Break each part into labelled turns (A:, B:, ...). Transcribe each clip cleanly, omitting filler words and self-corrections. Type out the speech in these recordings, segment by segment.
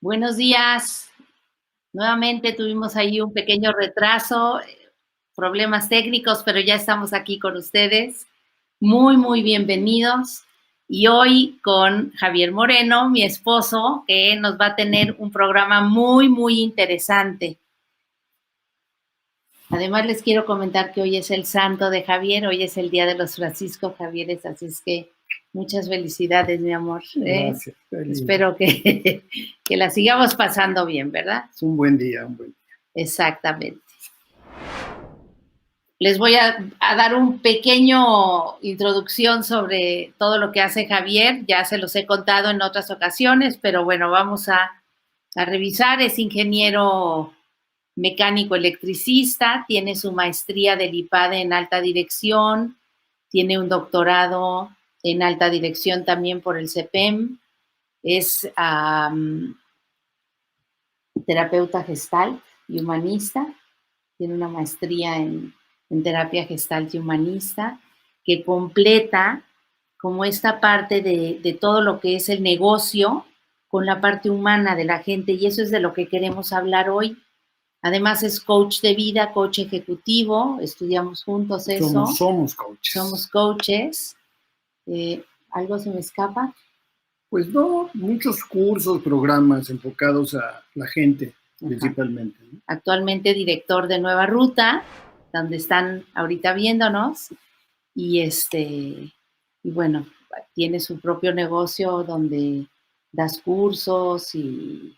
A: Buenos días. Nuevamente tuvimos ahí un pequeño retraso, problemas técnicos, pero ya estamos aquí con ustedes. Muy bienvenidos. Y hoy con Javier Moreno, mi esposo, que nos va a tener un programa muy interesante. Además, les quiero comentar que hoy es el santo de Javier, hoy es el día de los Francisco Javieres, así es que muchas felicidades, mi amor.
B: Gracias.
A: Espero que la sigamos pasando bien, ¿verdad?
B: Es un buen día.
A: Exactamente. Les voy a dar un pequeño introducción sobre todo lo que hace Javier. Ya se los he contado en otras ocasiones, pero bueno, vamos a revisar. Es ingeniero mecánico electricista, tiene su maestría del IPADE en alta dirección, tiene un doctorado en alta dirección también por el CEPEM, es terapeuta gestal y humanista, tiene una maestría en terapia gestal y humanista, que completa como esta parte de todo lo que es el negocio con la parte humana de la gente, y eso es de lo que queremos hablar hoy. Además es coach de vida, coach ejecutivo, estudiamos juntos eso.
B: Somos coaches.
A: Somos coaches. ¿Algo se me escapa?
B: Pues no, muchos cursos, programas enfocados a la gente, principalmente, ¿no?
A: Actualmente director de Nueva Ruta, donde están ahorita viéndonos, y bueno, tiene su propio negocio donde das cursos y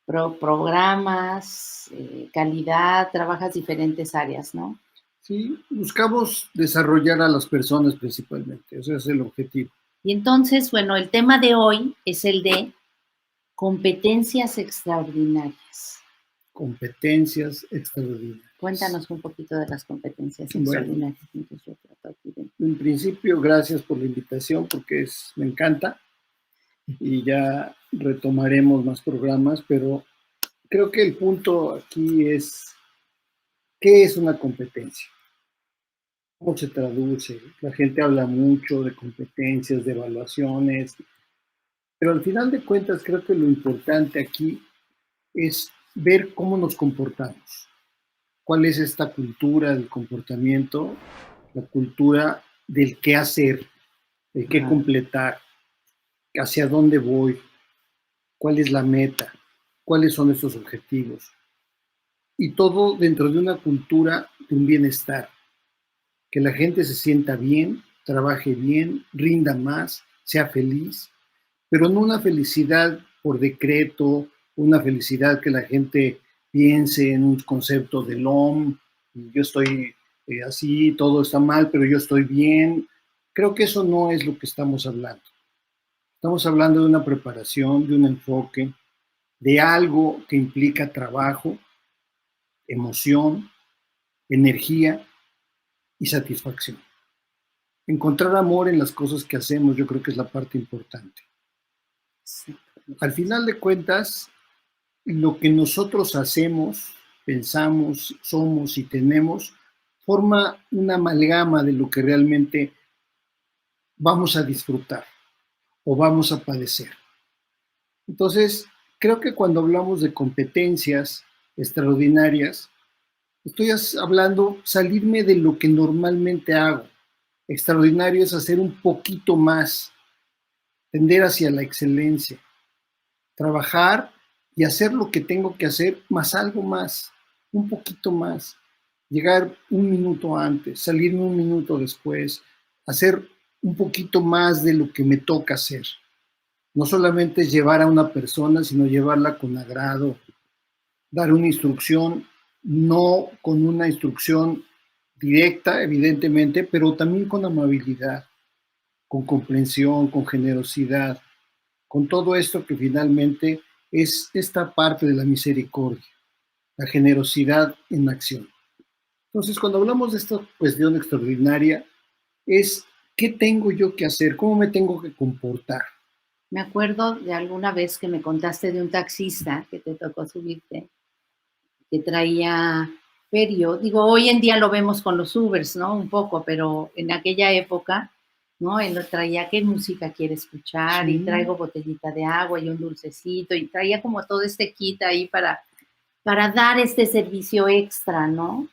A: programas, calidad, trabajas diferentes áreas, ¿no?
B: Sí, buscamos desarrollar a las personas principalmente, ese es el objetivo.
A: Y entonces, bueno, el tema de hoy es el de competencias extraordinarias.
B: Competencias extraordinarias.
A: Cuéntanos un poquito de las competencias extraordinarias.
B: En principio, gracias por la invitación porque me encanta y ya retomaremos más programas, pero creo que el punto aquí es, ¿qué es una competencia? ¿Cómo se traduce? La gente habla mucho de competencias, de evaluaciones, pero al final de cuentas creo que lo importante aquí es ver cómo nos comportamos. ¿Cuál es esta cultura del comportamiento? La cultura del qué hacer, del qué completar, hacia dónde voy, cuál es la meta, cuáles son esos objetivos. Y todo dentro de una cultura de un bienestar. Que la gente se sienta bien, trabaje bien, rinda más, sea feliz, pero no una felicidad por decreto, una felicidad que la gente piense en un concepto del OM, yo estoy así, todo está mal, pero yo estoy bien. Creo que eso no es lo que estamos hablando. Estamos hablando de una preparación, de un enfoque, de algo que implica trabajo, emoción, energía y satisfacción. Encontrar amor en las cosas que hacemos, yo creo que es la parte importante. Sí. Al final de cuentas, lo que nosotros hacemos, pensamos, somos y tenemos, forma una amalgama de lo que realmente vamos a disfrutar o vamos a padecer. Entonces, creo que cuando hablamos de competencias extraordinarias, estoy hablando salirme de lo que normalmente hago. Extraordinario es hacer un poquito más, tender hacia la excelencia, trabajar y hacer lo que tengo que hacer, más algo más, un poquito más, llegar un minuto antes, salirme un minuto después, hacer un poquito más de lo que me toca hacer. No solamente llevar a una persona, sino llevarla con agrado, dar una instrucción, no con una instrucción directa, evidentemente, pero también con amabilidad, con comprensión, con generosidad, con todo esto que finalmente es esta parte de la misericordia, la generosidad en acción. Entonces, cuando hablamos de esta cuestión extraordinaria, es ¿qué tengo yo que hacer? ¿Cómo me tengo que comportar?
A: Me acuerdo de alguna vez que me contaste de un taxista que te tocó subirte, que traía ferio. Digo, hoy en día lo vemos con los Ubers, ¿no? Un poco, pero en aquella época ¿no? Él traía qué música quiere escuchar y
B: Sí.
A: traigo botellita de agua y un dulcecito y traía como todo este kit ahí para dar este servicio extra, ¿no?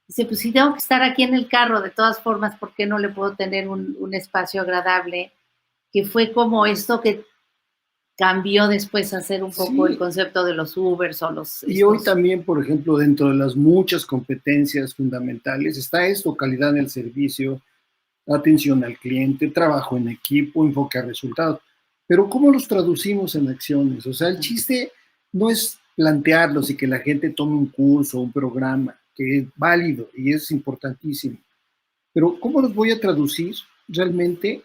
A: Dice, pues si tengo que estar aquí en el carro, de todas formas, ¿por qué no le puedo tener un espacio agradable? Que fue como esto que cambió después a ser un poco el
B: Sí,
A: concepto de los Ubers o los
B: y hoy
A: estos.
B: también, por ejemplo, dentro de las muchas competencias fundamentales está esto: calidad en el servicio, atención al cliente, trabajo en equipo, enfoque a resultados. Pero ¿cómo los traducimos en acciones? O sea, el chiste no es plantearlos y que la gente tome un curso, un programa, que es válido y es importantísimo. Pero ¿cómo los voy a traducir realmente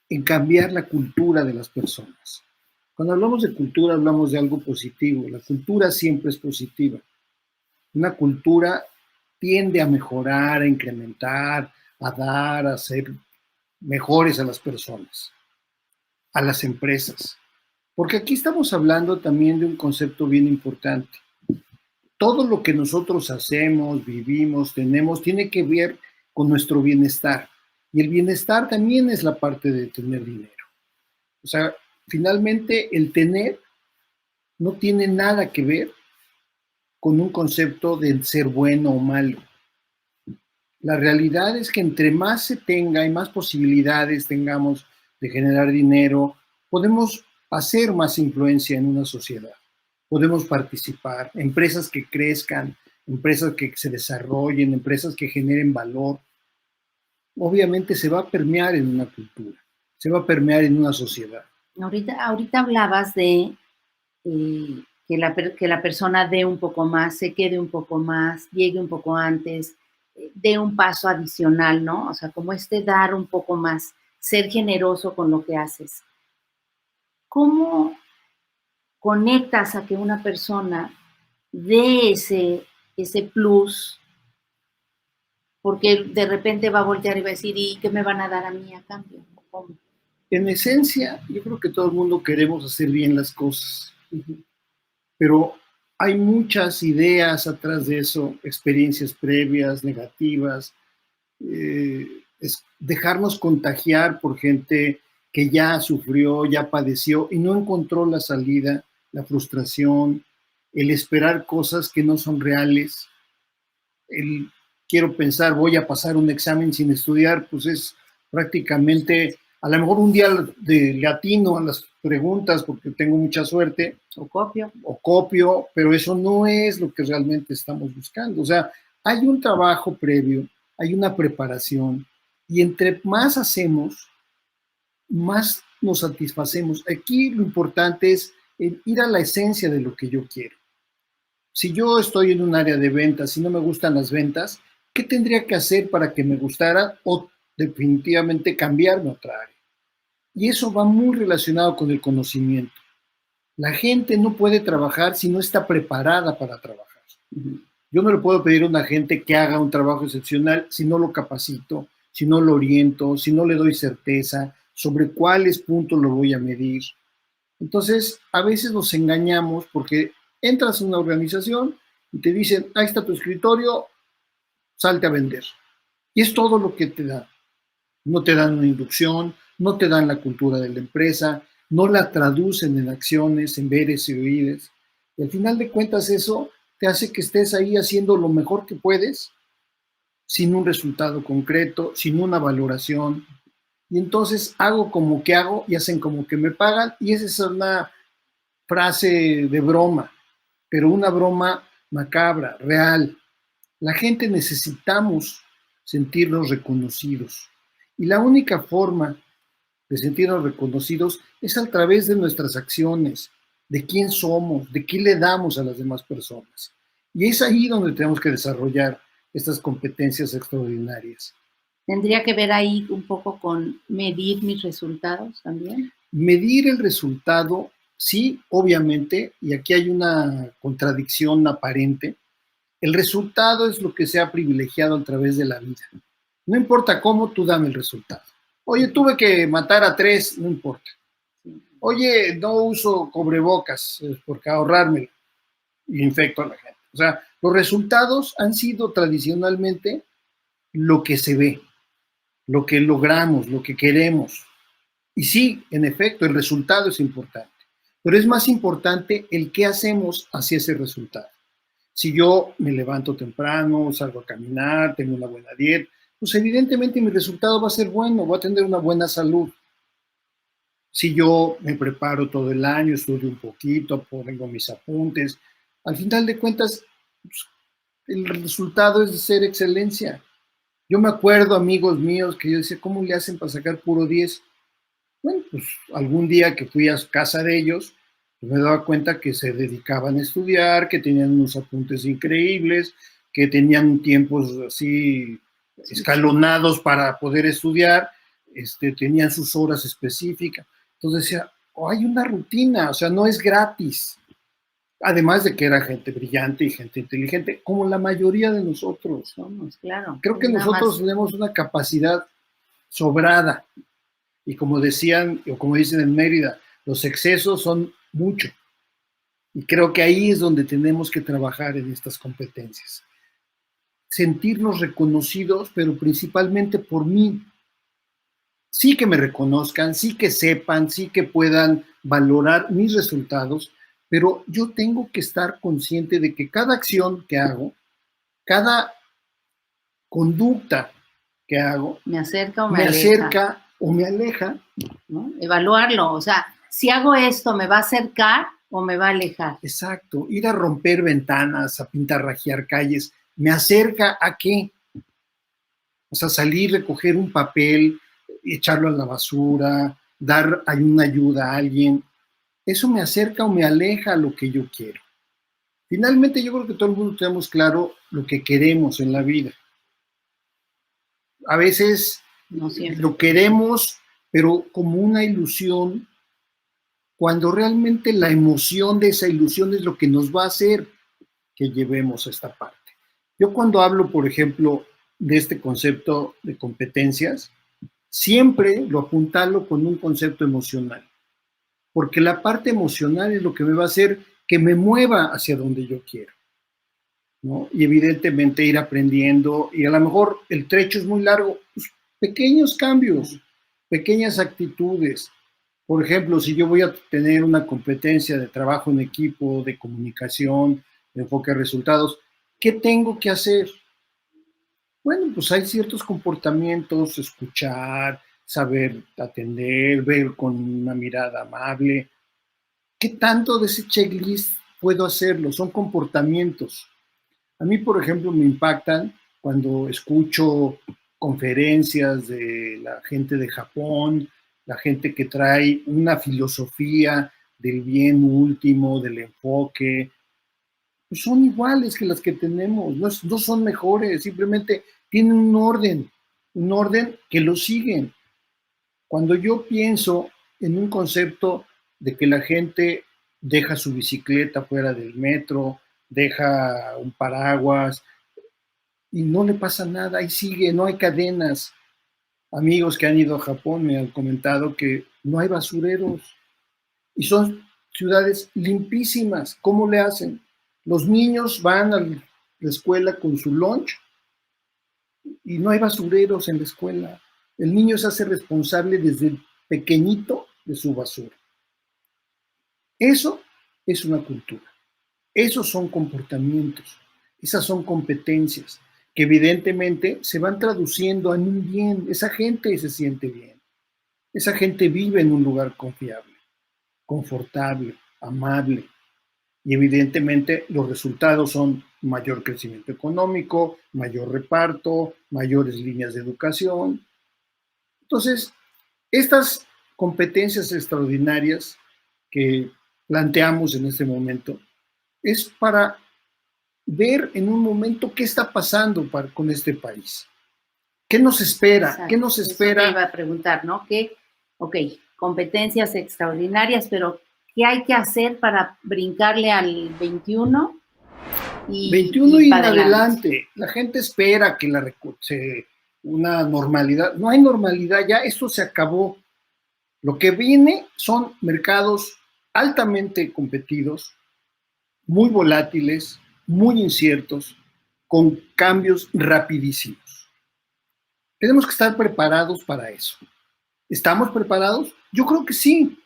B: en cambiar la cultura de las personas? Cuando hablamos de cultura, hablamos de algo positivo. La cultura siempre es positiva. Una cultura tiende a mejorar, a incrementar, a dar, a ser mejores a las personas, a las empresas. Porque aquí estamos hablando también de un concepto bien importante. Todo lo que nosotros hacemos, vivimos, tenemos, tiene que ver con nuestro bienestar. Y el bienestar también es la parte de tener dinero. O sea, finalmente el tener no tiene nada que ver con un concepto de ser bueno o malo. La realidad es que entre más se tenga y más posibilidades tengamos de generar dinero, podemos hacer más influencia en una sociedad. Podemos participar, empresas que crezcan, empresas que se desarrollen, empresas que generen valor. Obviamente se va a permear en una cultura, se va a permear en una sociedad.
A: Ahorita hablabas de que la persona dé un poco más, se quede un poco más, llegue un poco antes, dé un paso adicional, ¿no? O sea, como dar un poco más, ser generoso con lo que haces. ¿Cómo conectas a que una persona dé ese plus? Porque de repente va a voltear y va a decir, ¿y qué me van a dar a mí a cambio? ¿Cómo?
B: En esencia, yo creo que todo el mundo queremos hacer bien las cosas, pero hay muchas ideas atrás de eso, experiencias previas, negativas, es dejarnos contagiar por gente que ya sufrió, ya padeció y no encontró la salida, la frustración, el esperar cosas que no son reales, el quiero pensar, voy a pasar un examen sin estudiar, pues es prácticamente, a lo mejor un día de latino a las preguntas porque tengo mucha suerte, o copio, pero eso no es lo que realmente estamos buscando. O sea, hay un trabajo previo, hay una preparación, y entre más hacemos, más nos satisfacemos. Aquí lo importante es ir a la esencia de lo que yo quiero. Si yo estoy en un área de ventas y no me gustan las ventas, ¿qué tendría que hacer para que me gustara o definitivamente cambiarme a otra área? Y eso va muy relacionado con el conocimiento. La gente no puede trabajar si no está preparada para trabajar. Yo no le puedo pedir a una gente que haga un trabajo excepcional si no lo capacito, si no lo oriento, si no le doy certeza sobre cuáles puntos lo voy a medir. Entonces, a veces nos engañamos porque entras a una organización y te dicen, ahí está tu escritorio, salte a vender. Y es todo lo que te dan. No te dan una inducción, no te dan la cultura de la empresa, no la traducen en acciones, en veres y oíres. Y al final de cuentas eso te hace que estés ahí haciendo lo mejor que puedes, sin un resultado concreto, sin una valoración. Y entonces hago como que hago y hacen como que me pagan, y esa es una frase de broma, pero una broma macabra, real. La gente necesitamos sentirnos reconocidos. Y la única forma de sentirnos reconocidos es a través de nuestras acciones, de quién somos, de qué le damos a las demás personas. Y es ahí donde tenemos que desarrollar estas competencias extraordinarias.
A: ¿Tendría que ver ahí un poco con medir mis resultados también?
B: Medir el resultado, sí, obviamente, y aquí hay una contradicción aparente. El resultado es lo que se ha privilegiado a través de la vida. No importa cómo, tú dame el resultado. Oye, tuve que matar a 3, no importa. Oye, no uso cubrebocas porque ahorrármelo y infecto a la gente. O sea, los resultados han sido tradicionalmente lo que se ve, lo que logramos, lo que queremos. Y sí, en efecto, el resultado es importante, pero es más importante el qué hacemos hacia ese resultado. Si yo me levanto temprano, salgo a caminar, tengo una buena dieta, pues evidentemente mi resultado va a ser bueno, voy a tener una buena salud. Si yo me preparo todo el año, estudio un poquito, pongo mis apuntes, al final de cuentas, pues, el resultado es de ser excelencia. Yo me acuerdo, amigos míos, que yo decía, ¿cómo le hacen para sacar puro 10? Bueno, pues algún día que fui a casa de ellos, pues me daba cuenta que se dedicaban a estudiar, que tenían unos apuntes increíbles, que tenían tiempos así escalonados para poder estudiar, tenían sus horas específicas. Entonces decía, oh, hay una rutina, o sea, no es gratis. Además de que era gente brillante y gente inteligente, como la mayoría de nosotros.
A: Somos, claro.
B: Creo que nosotros tenemos una capacidad sobrada. Y como decían, o como dicen en Mérida, los excesos son mucho. Y creo que ahí es donde tenemos que trabajar en estas competencias. Sentirnos reconocidos, pero principalmente por mí. Sí que me reconozcan, sí que sepan, sí que puedan valorar mis resultados, pero yo tengo que estar consciente de que cada acción que hago, cada conducta que hago,
A: me acerca o
B: me acerca o me aleja,
A: ¿no? Evaluarlo, o sea, si hago esto, ¿me va a acercar o me va a alejar?
B: Exacto, ir a romper ventanas, a pintarrajear calles, ¿me acerca a qué? O sea, salir, recoger un papel, echarlo a la basura, dar una ayuda a alguien, ¿eso me acerca o me aleja a lo que yo quiero? Finalmente, yo creo que todo el mundo tenemos claro lo que queremos en la vida. A veces
A: no
B: lo queremos, pero como una ilusión, cuando realmente la emoción de esa ilusión es lo que nos va a hacer que llevemos a esta parte. Yo cuando hablo, por ejemplo, de este concepto de competencias, siempre lo apuntalo con un concepto emocional, porque la parte emocional es lo que me va a hacer que me mueva hacia donde yo quiero, ¿no? Y evidentemente ir aprendiendo, y a lo mejor el trecho es muy largo, pues pequeños cambios, pequeñas actitudes. Por ejemplo, si yo voy a tener una competencia de trabajo en equipo, de comunicación, de enfoque a resultados, ¿qué tengo que hacer? Bueno, pues hay ciertos comportamientos, escuchar, saber atender, ver con una mirada amable. ¿Qué tanto de ese checklist puedo hacerlo? Son comportamientos. A mí, por ejemplo, me impactan cuando escucho conferencias de la gente de Japón, la gente que trae una filosofía del bien último, del enfoque, pues son iguales que las que tenemos, no son mejores, simplemente tienen un orden que lo siguen. Cuando yo pienso en un concepto de que la gente deja su bicicleta fuera del metro, deja un paraguas y no le pasa nada, ahí sigue, no hay cadenas. Amigos que han ido a Japón me han comentado que no hay basureros y son ciudades limpísimas. ¿Cómo le hacen? Los niños van a la escuela con su lunch y no hay basureros en la escuela. El niño se hace responsable desde pequeñito de su basura. Eso es una cultura. Esos son comportamientos. Esas son competencias que evidentemente se van traduciendo en un bien. Esa gente se siente bien. Esa gente vive en un lugar confiable, confortable, amable. Y evidentemente los resultados son mayor crecimiento económico, mayor reparto, mayores líneas de educación. Entonces, estas competencias extraordinarias que planteamos en este momento es para ver en un momento qué está pasando con este país. ¿Qué nos espera?
A: Exacto.
B: ¿Qué nos espera?
A: Eso te iba a preguntar, ¿no? Ok, competencias extraordinarias, pero ¿qué hay que hacer para brincarle al 21?
B: 21 y en adelante. La gente espera que una normalidad. No hay normalidad ya, esto se acabó. Lo que viene son mercados altamente competidos, muy volátiles, muy inciertos, con cambios rapidísimos. tenemos que estar preparados para eso. ¿Estamos preparados? Yo creo que sí.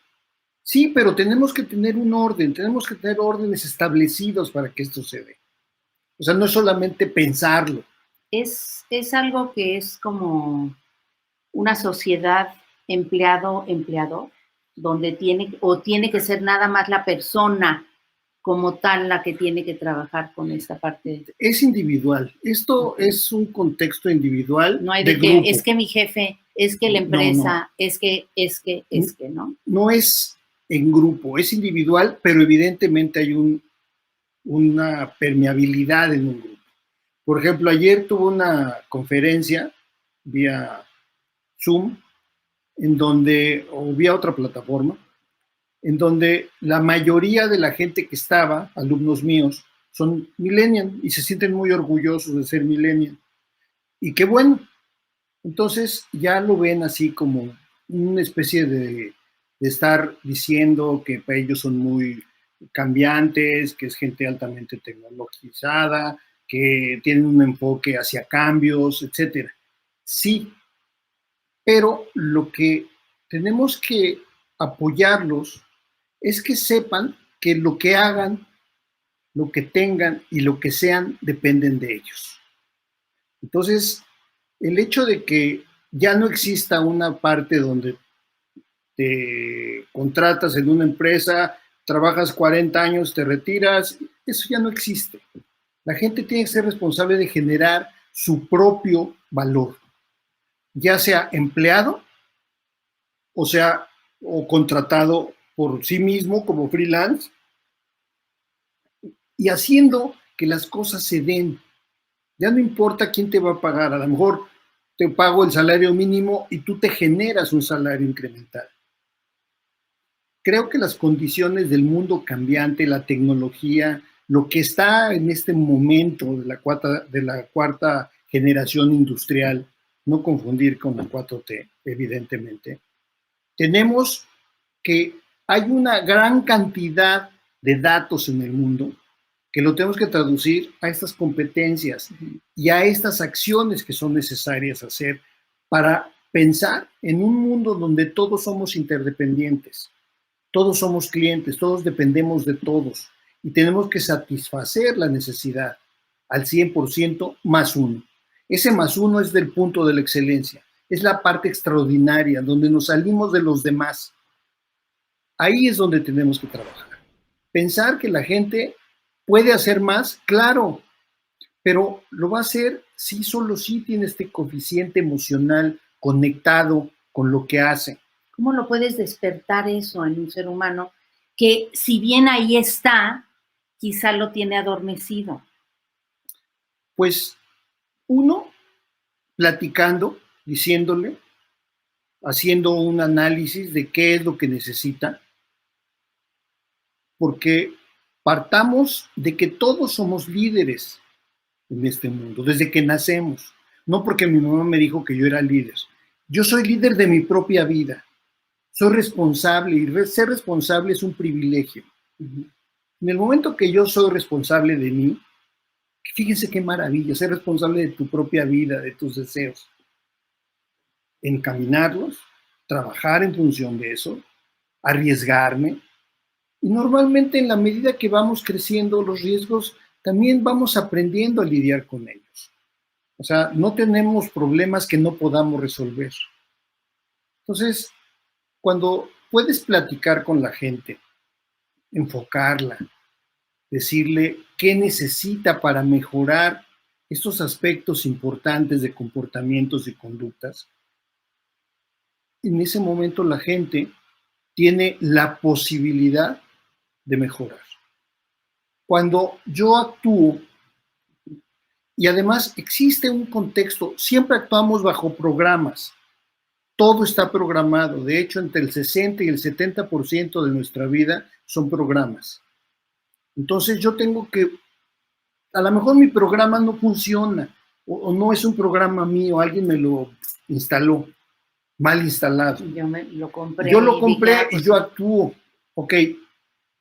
B: Sí, pero tenemos que tener un orden, tenemos que tener órdenes establecidos para que esto se dé. O sea, no es solamente pensarlo.
A: Es algo que es como una sociedad empleado-empleador, donde tiene que ser nada más la persona como tal la que tiene que trabajar con esta parte.
B: Es individual. Esto es un contexto individual.
A: No hay de que, grupo. Es que mi jefe, es que la empresa,
B: no.
A: es que, ¿no?
B: No es en grupo, es individual, pero evidentemente hay una permeabilidad en un grupo. Por ejemplo, ayer tuve una conferencia vía Zoom, o vía otra plataforma, en donde la mayoría de la gente que estaba, alumnos míos, son millennials y se sienten muy orgullosos de ser millennials. Y qué bueno. Entonces ya lo ven así como una especie de estar diciendo que para ellos son muy cambiantes, que es gente altamente tecnologizada, que tienen un enfoque hacia cambios, etcétera. Sí, pero lo que tenemos que apoyarlos es que sepan que lo que hagan, lo que tengan y lo que sean dependen de ellos. Entonces, el hecho de que ya no exista una parte donde te contratas en una empresa, trabajas 40 años, te retiras, eso ya no existe. La gente tiene que ser responsable de generar su propio valor, ya sea empleado o contratado por sí mismo como freelance, y haciendo que las cosas se den. Ya no importa quién te va a pagar, a lo mejor te pago el salario mínimo y tú te generas un salario incremental. Creo que las condiciones del mundo cambiante, la tecnología, lo que está en este momento de la cuarta generación industrial, no confundir con la 4T, evidentemente, tenemos que hay una gran cantidad de datos en el mundo que lo tenemos que traducir a estas competencias y a estas acciones que son necesarias hacer para pensar en un mundo donde todos somos interdependientes, todos somos clientes, todos dependemos de todos y tenemos que satisfacer la necesidad al 100% más uno. Ese más uno es del punto de la excelencia, es la parte extraordinaria donde nos salimos de los demás. Ahí es donde tenemos que trabajar. Pensar que la gente puede hacer más, claro, pero lo va a hacer si solo sí tiene este coeficiente emocional conectado con lo que hace.
A: ¿Cómo lo puedes despertar eso en un ser humano que, si bien ahí está, quizá lo tiene adormecido?
B: Pues uno, platicando, diciéndole, haciendo un análisis de qué es lo que necesita, porque partamos de que todos somos líderes en este mundo, desde que nacemos. No porque mi mamá me dijo que yo era líder. Yo soy líder de mi propia vida. Soy responsable y ser responsable es un privilegio. En el momento que yo soy responsable de mí, fíjense qué maravilla, ser responsable de tu propia vida, de tus deseos. Encaminarlos, trabajar en función de eso, arriesgarme. Y normalmente en la medida que vamos creciendo los riesgos, también vamos aprendiendo a lidiar con ellos. O sea, no tenemos problemas que no podamos resolver. Entonces, cuando puedes platicar con la gente, enfocarla, decirle qué necesita para mejorar estos aspectos importantes de comportamientos y conductas, en ese momento la gente tiene la posibilidad de mejorar. Cuando yo actúo, y además existe un contexto, siempre actuamos bajo programas, todo está programado, de hecho entre el 60 y el 70% de nuestra vida son programas. Entonces yo tengo que, a lo mejor mi programa no funciona, o no es un programa mío, alguien me lo instaló, mal instalado. Yo lo compré y yo actúo. Ok,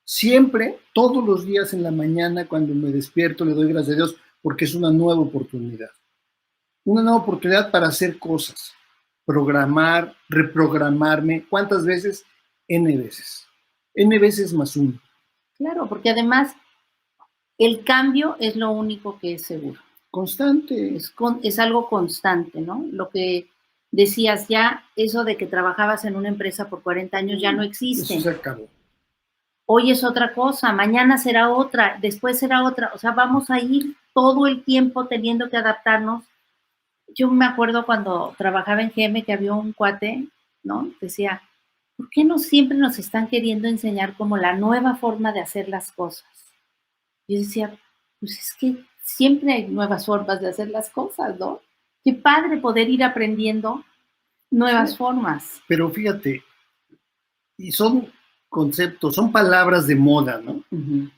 B: siempre, todos los días en la mañana cuando me despierto le doy gracias a Dios porque es una nueva oportunidad. una nueva oportunidad para hacer cosas, programar, reprogramarme. ¿Cuántas veces? N veces. N veces más uno.
A: Claro, porque además el cambio es lo único que es seguro.
B: Constante.
A: Es algo constante, ¿no? Lo que decías ya, eso de que trabajabas en una empresa por 40 años ya no existe.
B: Eso se acabó.
A: Hoy es otra cosa, mañana será otra, después será otra. O sea, vamos a ir todo el tiempo teniendo que adaptarnos. Yo me acuerdo cuando trabajaba en GM que había un cuate, ¿no? Decía, ¿por qué no siempre nos están queriendo enseñar como la nueva forma de hacer las cosas? Yo decía, pues es que siempre hay nuevas formas de hacer las cosas, ¿no? Qué padre poder ir aprendiendo nuevas formas.
B: Pero fíjate, y son conceptos, son palabras de moda, ¿no?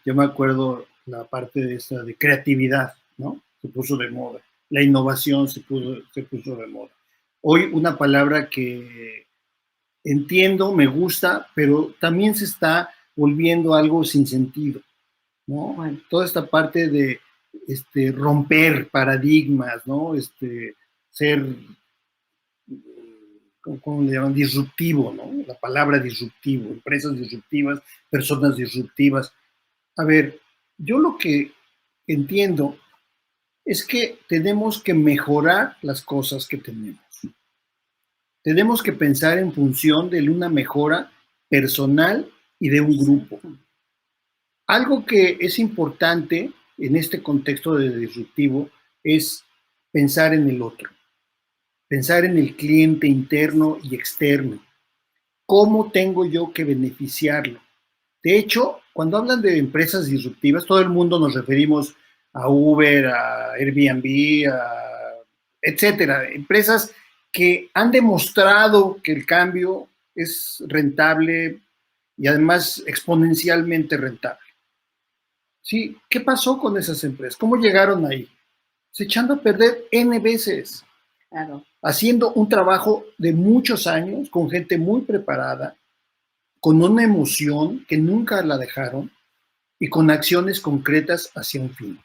B: Yo me acuerdo la parte de esta de creatividad, ¿no? Se puso de moda. La innovación se puso de moda. Hoy una palabra que entiendo, me gusta, pero también se está volviendo algo sin sentido, ¿no?
A: Bueno.
B: Toda esta parte de romper paradigmas, ¿no? Ser, ¿cómo le llaman? Disruptivo, ¿no? La palabra disruptivo, empresas disruptivas, personas disruptivas. A ver, yo lo que entiendo es que tenemos que mejorar las cosas que tenemos. Tenemos que pensar en función de una mejora personal y de un grupo. Algo que es importante en este contexto de disruptivo es pensar en el otro, pensar en el cliente interno y externo. ¿Cómo tengo yo que beneficiarlo? De hecho, cuando hablan de empresas disruptivas, todo el mundo nos referimos a Uber, a Airbnb, etcétera, empresas que han demostrado que el cambio es rentable y además exponencialmente rentable. ¿Sí? ¿Qué pasó con esas empresas? ¿Cómo llegaron ahí? Se echando a perder N veces.
A: Claro.
B: Haciendo un trabajo de muchos años, con gente muy preparada, con una emoción que nunca la dejaron y con acciones concretas hacia un fin.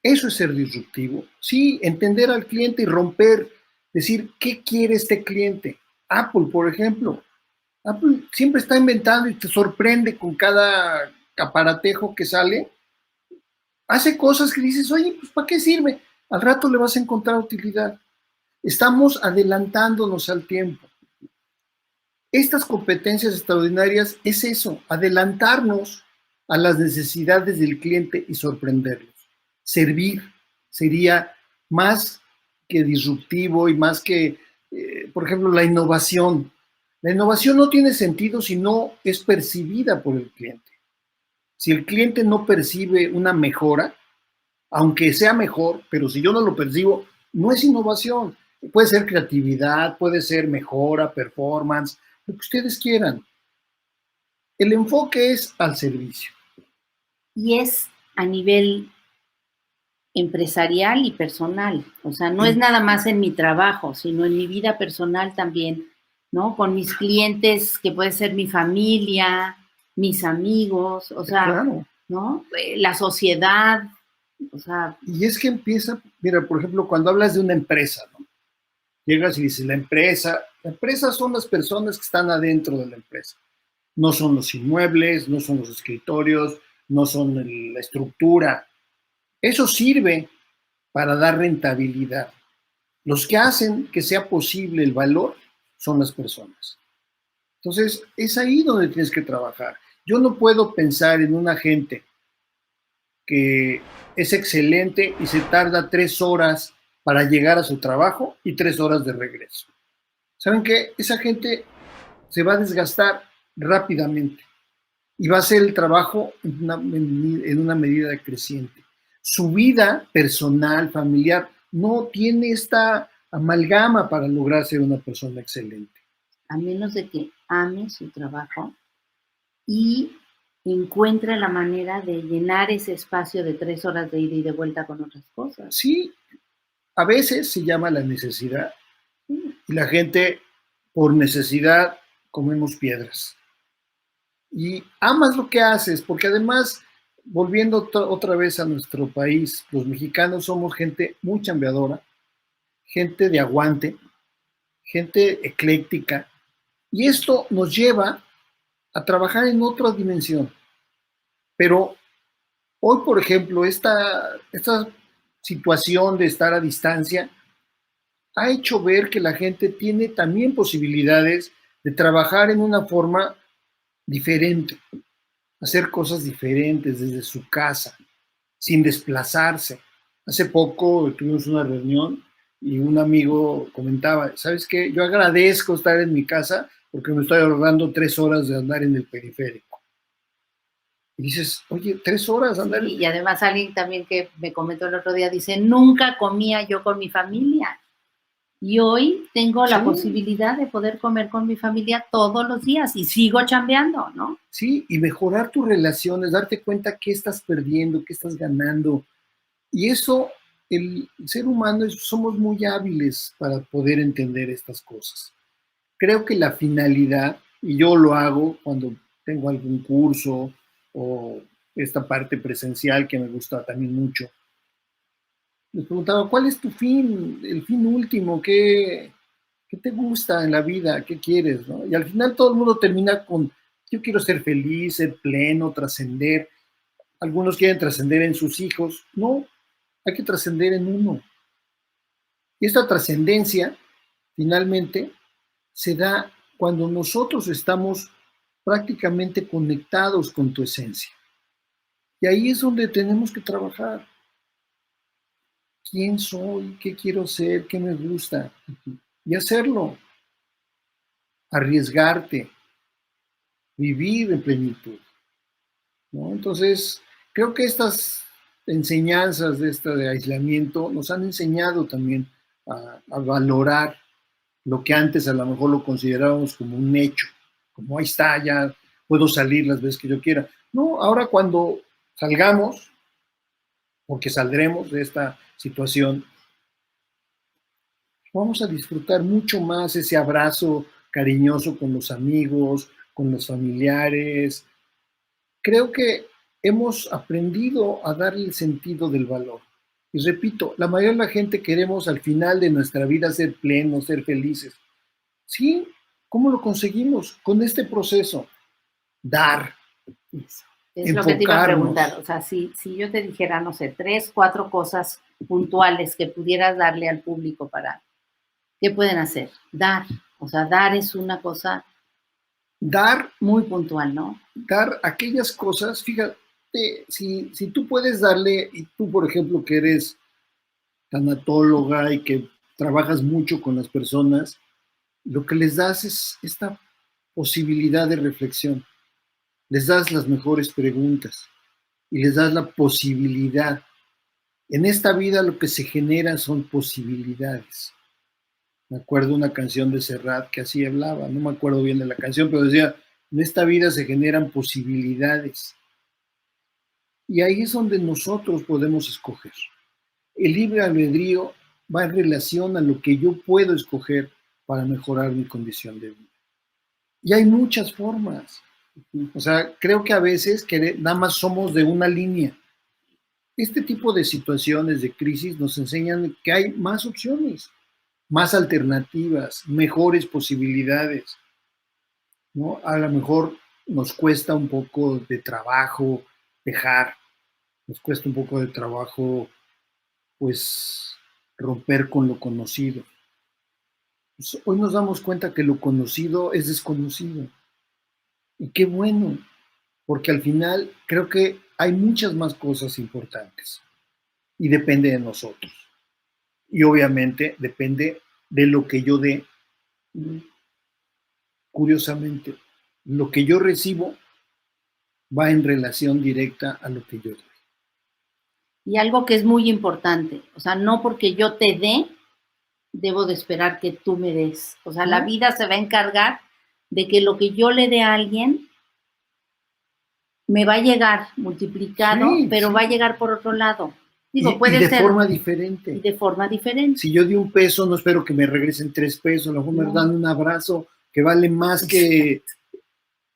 B: Eso es ser disruptivo. Sí, entender al cliente y romper, decir, ¿qué quiere este cliente? Apple, por ejemplo. Apple siempre está inventando y te sorprende con cada aparatejo que sale. Hace cosas que dices, oye, pues ¿para qué sirve? Al rato le vas a encontrar utilidad. Estamos adelantándonos al tiempo. Estas competencias extraordinarias es eso, adelantarnos a las necesidades del cliente y sorprenderlos. Servir sería más que disruptivo y más que, por ejemplo, la innovación. La innovación no tiene sentido si no es percibida por el cliente. Si el cliente no percibe una mejora, aunque sea mejor, pero si yo no lo percibo, no es innovación. Puede ser creatividad, puede ser mejora, performance, lo que ustedes quieran. El enfoque es al servicio.
A: Y es a nivel empresarial y personal. O sea, no es nada más en mi trabajo, sino en mi vida personal también, ¿no? Con mis clientes, que puede ser mi familia, mis amigos, o sea,
B: claro.
A: ¿no? La sociedad, o sea.
B: Y es que empieza, mira, por ejemplo, cuando hablas de una empresa, ¿no? Llegas y dices, la empresa son las personas que están adentro de la empresa. No son los inmuebles, no son los escritorios, no son la estructura. Eso sirve para dar rentabilidad. Los que hacen que sea posible el valor son las personas. Entonces, es ahí donde tienes que trabajar. Yo no puedo pensar en una gente que es excelente y se tarda 3 horas para llegar a su trabajo y 3 horas de regreso. ¿Saben qué? Esa gente se va a desgastar rápidamente y va a hacer el trabajo en una medida creciente. Su vida personal, familiar, no tiene esta amalgama para lograr ser una persona excelente.
A: A menos de que ame su trabajo y encuentre la manera de llenar ese espacio de 3 horas de ida y de vuelta con otras cosas.
B: Sí, a veces se llama la necesidad y la gente por necesidad comemos piedras. Y amas lo que haces, porque además, volviendo otra vez a nuestro país, los mexicanos somos gente muy chambeadora, gente de aguante, gente ecléctica, y esto nos lleva a trabajar en otra dimensión. Pero hoy, por ejemplo, esta situación de estar a distancia ha hecho ver que la gente tiene también posibilidades de trabajar en una forma diferente, hacer cosas diferentes desde su casa, sin desplazarse. Hace poco tuvimos una reunión y un amigo comentaba, ¿sabes qué? Yo agradezco estar en mi casa porque me estoy ahorrando 3 horas de andar en el periférico. Y dices, oye, 3 horas andar.
A: Sí, y además alguien también que me comentó el otro día dice, nunca comía yo con mi familia. Y hoy tengo la posibilidad de poder comer con mi familia todos los días y sigo chambeando, ¿no?
B: Sí, y mejorar tus relaciones, darte cuenta qué estás perdiendo, qué estás ganando. Y eso, el ser humano, somos muy hábiles para poder entender estas cosas. Creo que la finalidad, y yo lo hago cuando tengo algún curso o esta parte presencial que me gusta también mucho, les preguntaba, ¿cuál es tu fin, el fin último? ¿Qué te gusta en la vida? ¿Qué quieres? ¿No? Y al final todo el mundo termina con, yo quiero ser feliz, ser pleno, trascender. Algunos quieren trascender en sus hijos. No, hay que trascender en uno. Y esta trascendencia, finalmente, se da cuando nosotros estamos prácticamente conectados con tu esencia. Y ahí es donde tenemos que trabajar. ¿Quién soy? ¿Qué quiero ser? ¿Qué me gusta? Y hacerlo. Arriesgarte. Vivir en plenitud, ¿no? Entonces, creo que estas enseñanzas de aislamiento nos han enseñado también a valorar lo que antes a lo mejor lo considerábamos como un hecho, como ahí está, ya puedo salir las veces que yo quiera. No, ahora cuando salgamos, porque saldremos de esta situación, vamos a disfrutar mucho más ese abrazo cariñoso con los amigos, con los familiares. Creo que hemos aprendido a darle el sentido del valor. Y repito, la mayoría de la gente queremos al final de nuestra vida ser plenos, ser felices. Sí, ¿cómo lo conseguimos? Con este proceso, dar,
A: Eso. Es lo que te iba a
B: enfocarnos.
A: preguntar. O sea, si yo te dijera, no sé, 3, 4 cosas puntuales que pudieras darle al público para, ¿qué pueden hacer? Dar. O sea, dar es una cosa
B: Dar,
A: muy puntual, ¿no?
B: dar aquellas cosas, fíjate, si tú puedes darle, y tú por ejemplo que eres tanatóloga y que trabajas mucho con las personas, lo que les das es esta posibilidad de reflexión. Les das las mejores preguntas y les das la posibilidad. En esta vida lo que se genera son posibilidades. Me acuerdo una canción de Serrat que así hablaba, no me acuerdo bien de la canción, pero decía, en esta vida se generan posibilidades. Y ahí es donde nosotros podemos escoger. El libre albedrío va en relación a lo que yo puedo escoger para mejorar mi condición de vida. Y hay muchas formas. O sea, creo que a veces que nada más somos de una línea. Este tipo de situaciones de crisis nos enseñan que hay más opciones, más alternativas, mejores posibilidades, ¿no? A lo mejor nos cuesta un poco de trabajo dejar, nos cuesta un poco de trabajo, pues, romper con lo conocido. Pues, hoy nos damos cuenta que lo conocido es desconocido. Y qué bueno, porque al final creo que hay muchas más cosas importantes y depende de nosotros. Y obviamente depende de lo que yo dé. Curiosamente, lo que yo recibo va en relación directa a lo que yo doy.
A: Y algo que es muy importante, o sea, no porque yo te dé, debo de esperar que tú me des. O sea, la vida se va a encargar de que lo que yo le dé a alguien me va a llegar multiplicado,
B: Sí,
A: pero
B: sí.
A: va a llegar por otro lado. Digo,
B: Y de
A: ser
B: forma diferente.
A: Y de forma diferente.
B: Si yo di $1, no espero que me regresen $3. A lo mejor me dan un abrazo que vale más que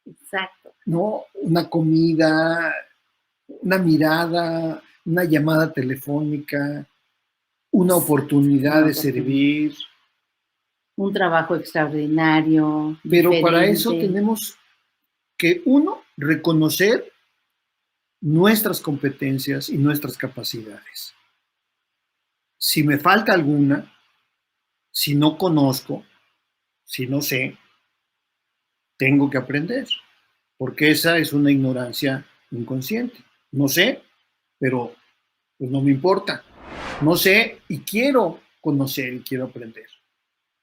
A: Exacto.
B: ¿no? Una comida, una mirada, una llamada telefónica. una oportunidad de servir.
A: Un trabajo extraordinario.
B: Pero para eso
A: diferente.
B: tenemos que, uno, reconocer nuestras competencias y nuestras capacidades. Si me falta alguna, si no conozco, si no sé, tengo que aprender, porque esa es una ignorancia inconsciente. No sé, pero pues no me importa. No sé y quiero conocer y quiero aprender.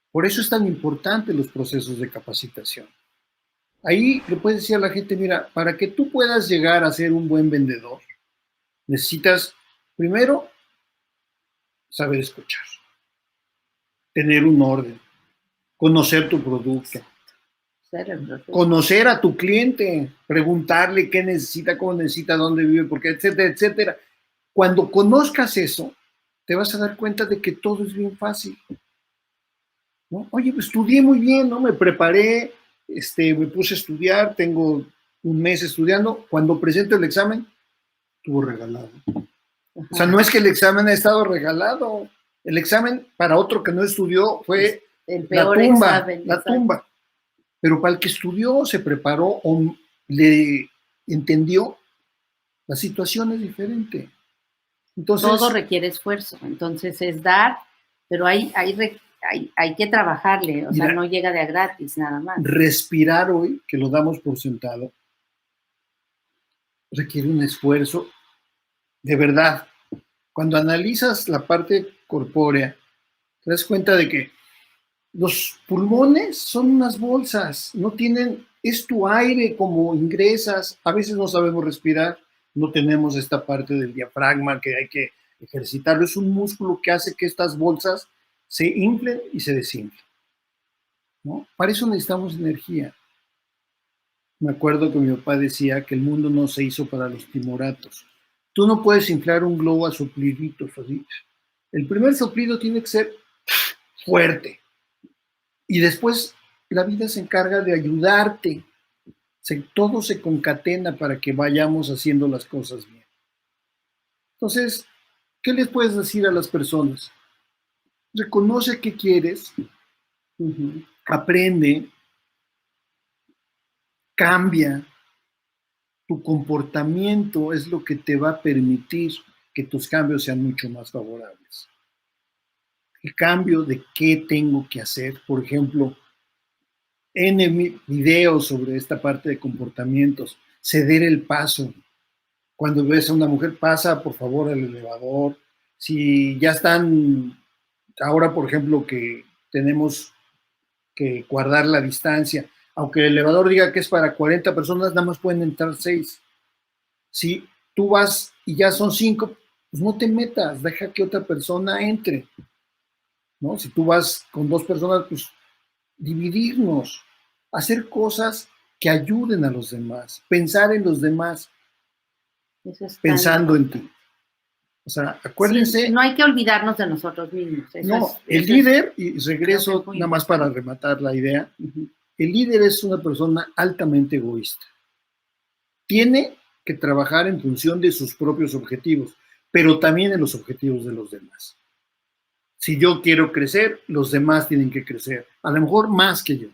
B: Por eso es tan importante los procesos de capacitación. Ahí le puedes decir a la gente, mira, para que tú puedas llegar a ser un buen vendedor, necesitas, primero, saber escuchar, tener un orden, conocer tu producto, conocer a tu cliente, preguntarle qué necesita, cómo necesita, dónde vive, por qué, etcétera, etcétera. Cuando conozcas eso, te vas a dar cuenta de que todo es bien fácil, ¿no? Oye, pues estudié muy bien, ¿no? Me preparé, me puse a estudiar, tengo un mes estudiando. Cuando presento el examen, estuvo regalado. Ajá. O sea, no es que el examen ha estado regalado. El examen para otro que no estudió fue
A: el peor
B: la tumba,
A: examen,
B: la tumba. Pero para el que estudió, se preparó o le entendió, la situación es diferente. Entonces,
A: todo requiere esfuerzo. Entonces es dar, pero hay que trabajarle. O sea, no llega de a gratis nada más.
B: Respirar hoy, que lo damos por sentado, requiere un esfuerzo de verdad. Cuando analizas la parte corpórea, te das cuenta de que los pulmones son unas bolsas, no tienen, es tu aire como ingresas, a veces no sabemos respirar, no tenemos esta parte del diafragma que hay que ejercitarlo, es un músculo que hace que estas bolsas se inflen y se desinflen, ¿no? Para eso necesitamos energía. Me acuerdo que mi papá decía que el mundo no se hizo para los timoratos. Tú no puedes inflar un globo a sopliditos así. El primer soplido tiene que ser fuerte. Y después la vida se encarga de ayudarte. Todo se concatena para que vayamos haciendo las cosas bien. Entonces, ¿qué les puedes decir a las personas? Reconoce qué quieres, aprende, cambia. Tu comportamiento es lo que te va a permitir que tus cambios sean mucho más favorables. El cambio de qué tengo que hacer, por ejemplo, en videos sobre esta parte de comportamientos, ceder el paso. Cuando ves a una mujer, pasa por favor al elevador. Si ya están, ahora por ejemplo que tenemos que guardar la distancia, aunque el elevador diga que es para 40 personas, nada más pueden entrar 6. Si tú vas y ya son 5, pues no te metas, deja que otra persona entre, ¿no? Si tú vas con 2 personas, pues dividirnos, hacer cosas que ayuden a los demás, pensar en los demás, pensando en ti. O sea, acuérdense.
A: Sí, no hay que olvidarnos de nosotros mismos.
B: El líder, y regreso nada más para rematar la idea, el líder es una persona altamente egoísta. Tiene que trabajar en función de sus propios objetivos, pero también en los objetivos de los demás. Si yo quiero crecer, los demás tienen que crecer, a lo mejor más que yo,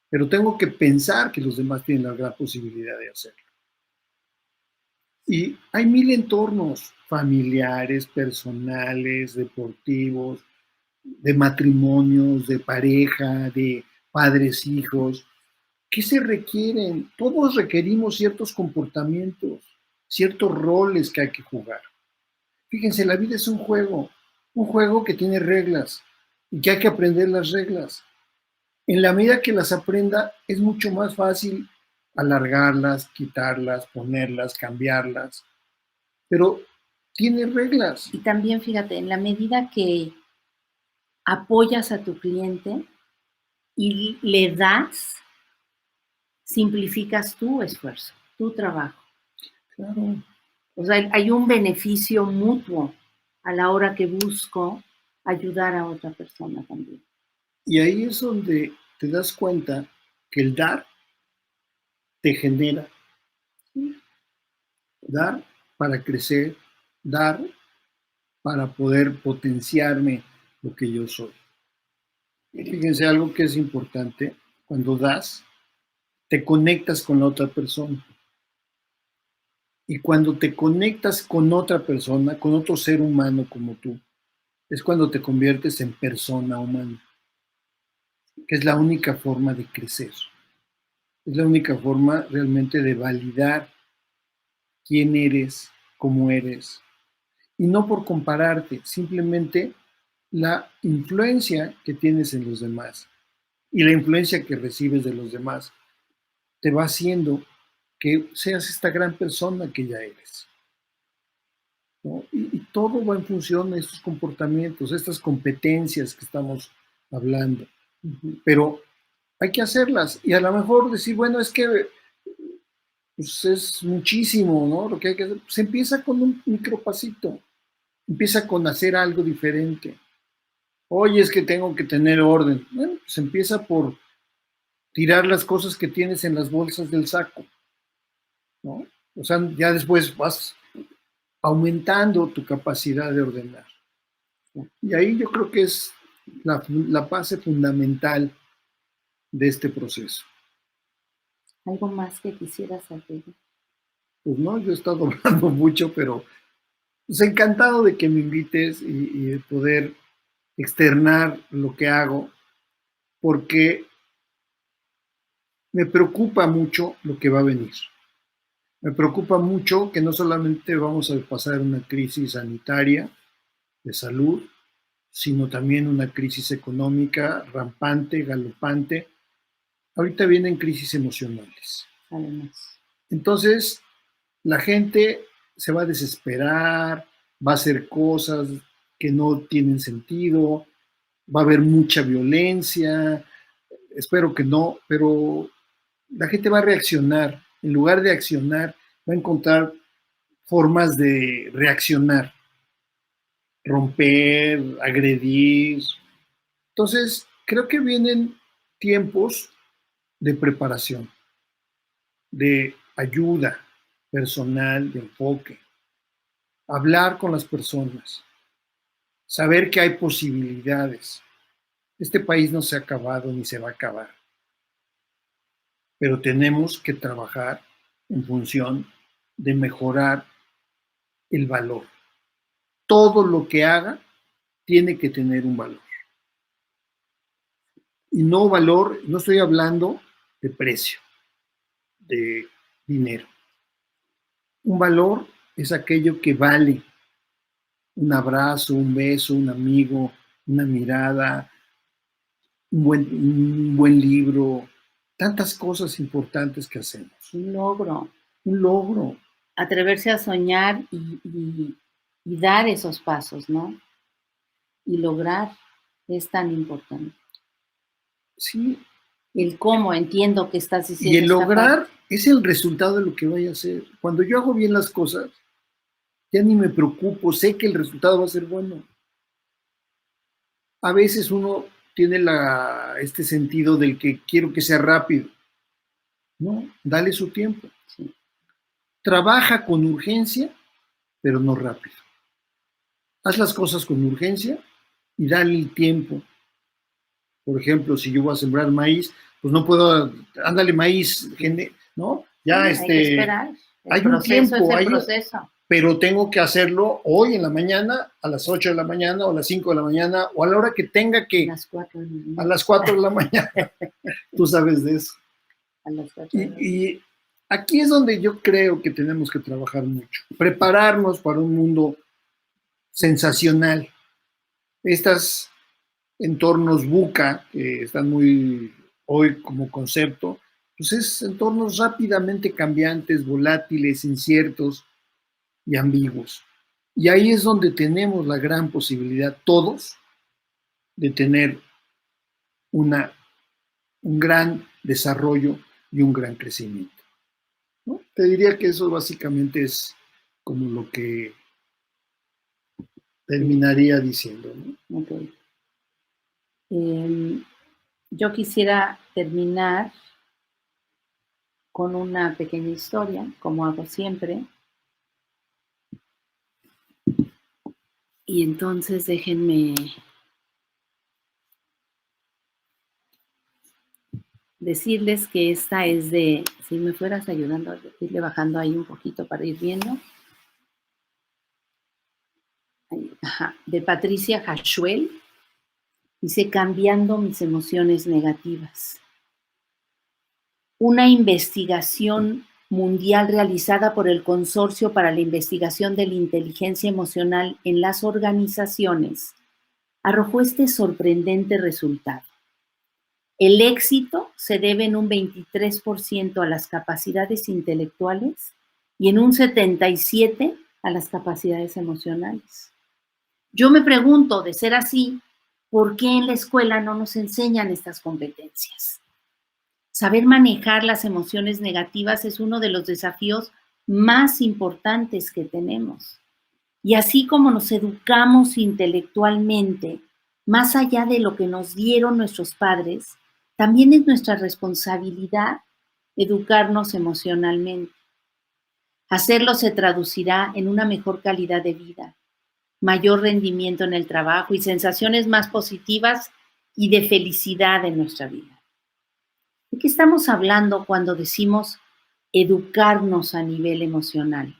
B: pero tengo que pensar que los demás tienen la gran posibilidad de hacerlo. Y hay 1000 entornos familiares, personales, deportivos, de matrimonios, de pareja, de padres, hijos. ¿Qué se requieren? Todos requerimos ciertos comportamientos, ciertos roles que hay que jugar. Fíjense, la vida es un juego que tiene reglas y que hay que aprender las reglas. En la medida que las aprenda, es mucho más fácil alargarlas, quitarlas, ponerlas, cambiarlas, pero tiene reglas.
A: Y también, fíjate, en la medida que apoyas a tu cliente y le das, simplificas tu esfuerzo, tu trabajo.
B: Claro.
A: O sea, hay un beneficio mutuo a la hora que busco ayudar a otra persona también.
B: Y ahí es donde te das cuenta que el dar te genera. Dar para crecer, dar para poder potenciarme lo que yo soy. Fíjense, algo que es importante, cuando das, te conectas con la otra persona. Y cuando te conectas con otra persona, con otro ser humano como tú, es cuando te conviertes en persona humana, que es la única forma de crecer. Es la única forma realmente de validar quién eres, cómo eres. Y no por compararte, simplemente la influencia que tienes en los demás y la influencia que recibes de los demás te va haciendo que seas esta gran persona que ya eres, ¿no? Y todo va en función de estos comportamientos, estas competencias que estamos hablando. Pero hay que hacerlas y a lo mejor decir, bueno, es que pues es muchísimo, ¿no? Lo que hay que hacer. Se empieza con un micropasito, empieza con hacer algo diferente. Oye, es que tengo que tener orden. Bueno, pues empieza por tirar las cosas que tienes en las bolsas del saco, ¿no? O sea, ya después vas aumentando tu capacidad de ordenar. Y ahí yo creo que es la base fundamental de este proceso.
A: ¿Algo más que quisieras saber?
B: Pues no, yo he estado hablando mucho, pero pues encantado de que me invites y de poder externar lo que hago, porque me preocupa mucho lo que va a venir. Me preocupa mucho que no solamente vamos a pasar una crisis sanitaria de salud, sino también una crisis económica rampante, galopante. Ahorita vienen crisis emocionales.
A: Además.
B: Entonces, la gente se va a desesperar, va a hacer cosas que no tienen sentido, va a haber mucha violencia, espero que no, pero la gente va a reaccionar. En lugar de accionar, va a encontrar formas de reaccionar, romper, agredir. Entonces, creo que vienen tiempos de preparación, de ayuda personal, de enfoque, hablar con las personas, saber que hay posibilidades. Este país no se ha acabado ni se va a acabar, pero tenemos que trabajar en función de mejorar el valor. Todo lo que haga tiene que tener un valor. Y no valor, no estoy hablando de precio, de dinero. Un valor es aquello que vale. Un abrazo, un beso, un amigo, una mirada, un buen libro, tantas cosas importantes que hacemos.
A: Un logro.
B: Un logro.
A: Atreverse a soñar y dar esos pasos, ¿no? Y lograr es tan importante.
B: Sí.
A: El cómo, entiendo que estás diciendo.
B: Y el lograr es el resultado de lo que vaya a hacer. Cuando yo hago bien las cosas, ya ni me preocupo, sé que el resultado va a ser bueno. A veces uno tiene este sentido del que quiero que sea rápido. No, dale su tiempo.
A: Sí.
B: Trabaja con urgencia, pero no rápido. Haz las cosas con urgencia y dale el tiempo. Por ejemplo, si yo voy a sembrar maíz, pues no puedo, ándale maíz, ¿no? Ya
A: sí, hay que esperar.
B: Hay un tiempo,
A: es el proceso.
B: Pero tengo que hacerlo hoy en la mañana, a las 8 de la mañana, o a las 5 de la mañana, o a la hora que tenga que.
A: A las 4 de la mañana.
B: A las 4 de la mañana. Tú sabes de eso.
A: A las 4 de la mañana.
B: Y aquí es donde yo creo que tenemos que trabajar mucho. Prepararnos para un mundo sensacional. Estos entornos VUCA, que están muy hoy como concepto, pues es entornos rápidamente cambiantes, volátiles, inciertos y ambiguos. Y ahí es donde tenemos la gran posibilidad, todos, de tener un gran desarrollo y un gran crecimiento, ¿no? Te diría que eso básicamente es como lo que terminaría diciendo, ¿no?
A: Okay. Yo quisiera terminar con una pequeña historia, como hago siempre. Y entonces déjenme decirles que esta es de, si me fueras ayudando a irle bajando ahí un poquito para ir viendo. Ajá, de Patricia Hashuel. Dice, cambiando mis emociones negativas. Una investigación mundial realizada por el Consorcio para la Investigación de la Inteligencia Emocional en las Organizaciones arrojó este sorprendente resultado. El éxito se debe en un 23% a las capacidades intelectuales y en un 77% a las capacidades emocionales. Yo me pregunto, de ser así, ¿por qué en la escuela no nos enseñan estas competencias? Saber manejar las emociones negativas es uno de los desafíos más importantes que tenemos. Y así como nos educamos intelectualmente, más allá de lo que nos dieron nuestros padres, también es nuestra responsabilidad educarnos emocionalmente. Hacerlo se traducirá en una mejor calidad de vida, mayor rendimiento en el trabajo y sensaciones más positivas y de felicidad en nuestra vida. ¿De qué estamos hablando cuando decimos educarnos a nivel emocional?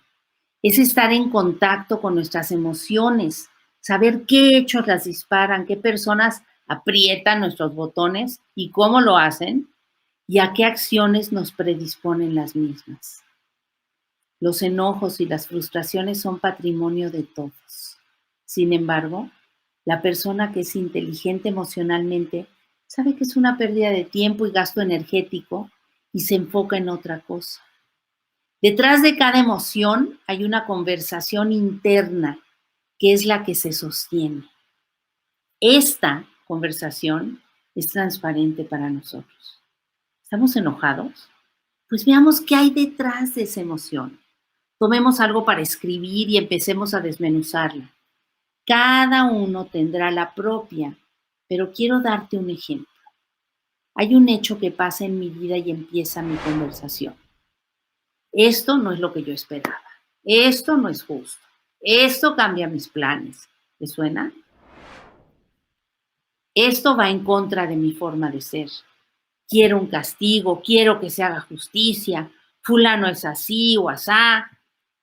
A: Es estar en contacto con nuestras emociones, saber qué hechos las disparan, qué personas aprietan nuestros botones y cómo lo hacen, y a qué acciones nos predisponen las mismas. Los enojos y las frustraciones son patrimonio de todos. Sin embargo, la persona que es inteligente emocionalmente sabe que es una pérdida de tiempo y gasto energético y se enfoca en otra cosa. Detrás de cada emoción hay una conversación interna que es la que se sostiene. Esta conversación es transparente para nosotros. ¿Estamos enojados? Pues veamos qué hay detrás de esa emoción. Tomemos algo para escribir y empecemos a desmenuzarla. Cada uno tendrá la propia, pero quiero darte un ejemplo. Hay un hecho que pasa en mi vida y empieza mi conversación. Esto no es lo que yo esperaba. Esto no es justo. Esto cambia mis planes. ¿Le suena? Esto va en contra de mi forma de ser. Quiero un castigo, quiero que se haga justicia. Fulano es así o asá.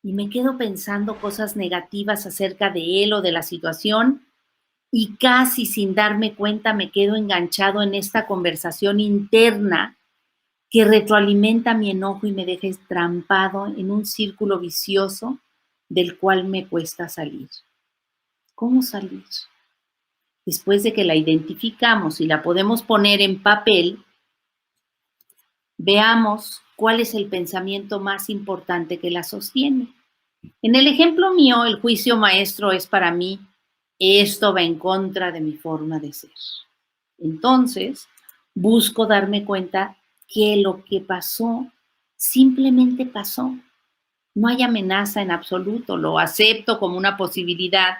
A: Y me quedo pensando cosas negativas acerca de él o de la situación y casi sin darme cuenta me quedo enganchado en esta conversación interna que retroalimenta mi enojo y me deja estrampado en un círculo vicioso del cual me cuesta salir. ¿Cómo salir? Después de que la identificamos y la podemos poner en papel, veamos cuál es el pensamiento más importante que la sostiene. En el ejemplo mío, el juicio maestro es para mí, esto va en contra de mi forma de ser. Entonces, busco darme cuenta que lo que pasó simplemente pasó. No hay amenaza en absoluto, lo acepto como una posibilidad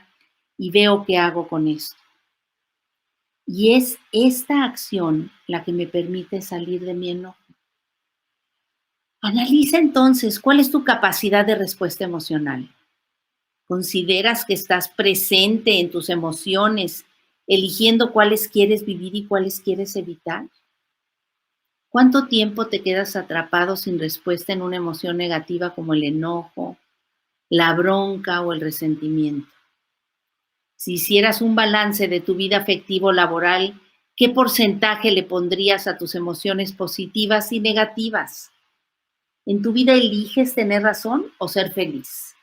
A: y veo qué hago con esto. Y es esta acción la que me permite salir de mi enojo. Analiza entonces cuál es tu capacidad de respuesta emocional. ¿Consideras que estás presente en tus emociones, eligiendo cuáles quieres vivir y cuáles quieres evitar? ¿Cuánto tiempo te quedas atrapado sin respuesta en una emoción negativa como el enojo, la bronca o el resentimiento? Si hicieras un balance de tu vida afectivo-laboral, ¿qué porcentaje le pondrías a tus emociones positivas y negativas? ¿En tu vida eliges tener razón o ser feliz?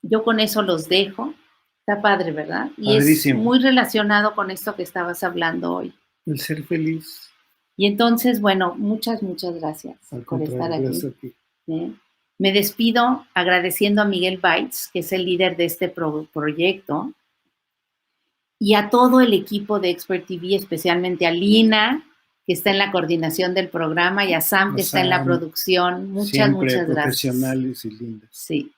A: Yo con eso los dejo. Está padre, ¿verdad? Y padrísimo. Es muy relacionado con esto que estabas hablando hoy.
B: El ser feliz.
A: Y entonces, bueno, muchas gracias por estar aquí. Gracias a ti. Me despido agradeciendo a Miguel Baitz, que es el líder de este proyecto, y a todo el equipo de Expert TV, especialmente a Lina, que está en la coordinación del programa, y a Sam, que está en la producción. Muchas gracias.
B: Profesionales y lindas.
A: Sí.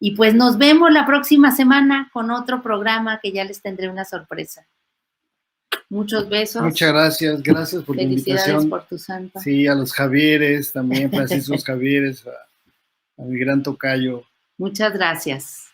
A: Y pues nos vemos la próxima semana con otro programa que ya les tendré una sorpresa. Muchos besos.
B: Muchas gracias. Gracias por la invitación.
A: Felicidades por tu santo.
B: Sí, a los Javieres también, Francisco Javieres, a mi gran tocayo.
A: Muchas gracias.